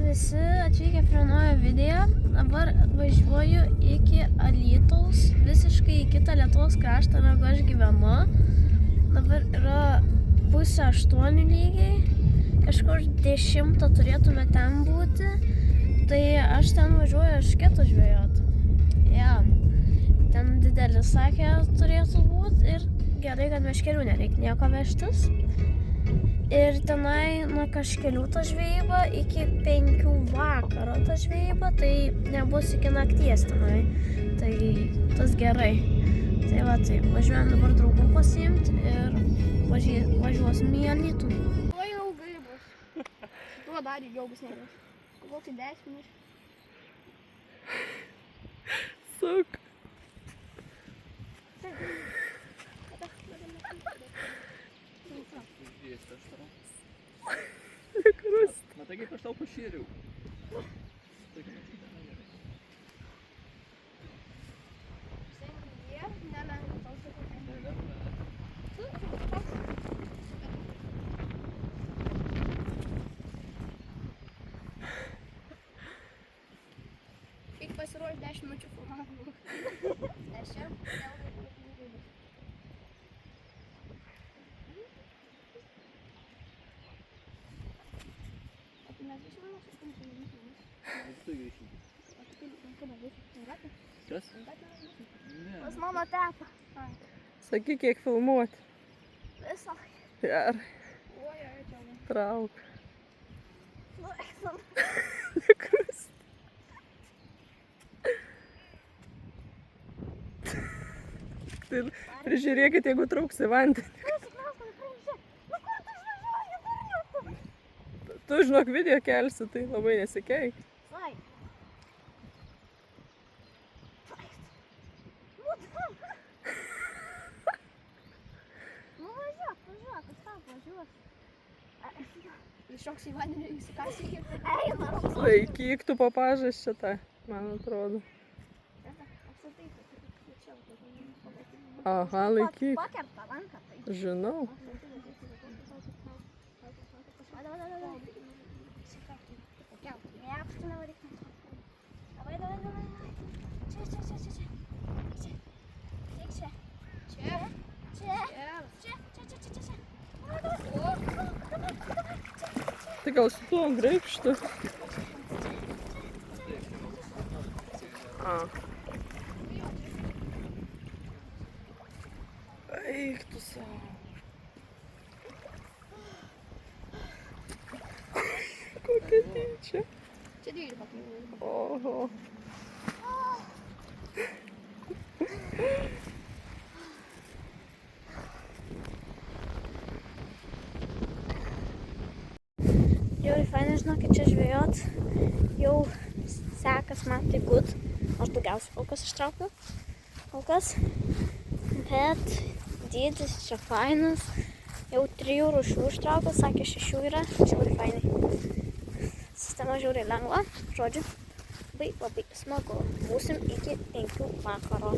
visi atvykę prie naujo video. Dabar važiuoju iki Alytaus, visiškai į kitą Lietuvos kraštą, negu aš gyvenu. Dabar yra 7:30 lygiai, kažkur 10 turėtume ten būti. Tai aš ten važiuoju eršketų žvejot. Ja, ten didelis sakė turėtų būti ir gerai, kad meškerių nereikia nieko vežtis. Ir tenai nuo kažkelių ta žvejyba iki 5 vakaro ta žvejyba, tai nebus iki nakties tenai. Tai tas gerai. Tai va, tai važiuojam dabar draugų pasiimti ir važiuosim į Alytų. Tuo ilgai bus. Tuo dar ilgiau bus nebus. Gal tai 10 minučių. Suk. Matai, kaip aš tau pašėriau. Kaip pasiruoš 10 minučių filmavimo. 10. Kas? Pas mano teta. Sakyk, kiek filmuoti. Visą. Gerai, Oi, čia. trauk. Nu, eiksim. Nekrust. Tai prižiūrėkit, jeigu trauksi vandenį. Tu, žinok, video kelsi, tai labai nesikeik. Vai. Nu, važiuok, aš tau važiuosiu. Iššoks į vandenį, įsikasykit. Eina. Laikyk tu papažas šitą, man atrodo. Aha, laikyk. Pakerta ranką. Žinau. Tai gal su tuo graibštu? Eik tu savo. Kokia tyčia. Čia 12 minučių. Oho. Jau fainai, žinokit, čia žvejot. Jau sekas man tai good. Aš daugiausiai kol kas ištraukiu. Kol kas. Bet dydis čia fainas. Jau 3 rūšių ištraukiu, sakė 6 yra. Žiauriai fainai. Sistema žiauriai lengva. Žodžiu, labai smagu. Būsim iki 5 vakaro.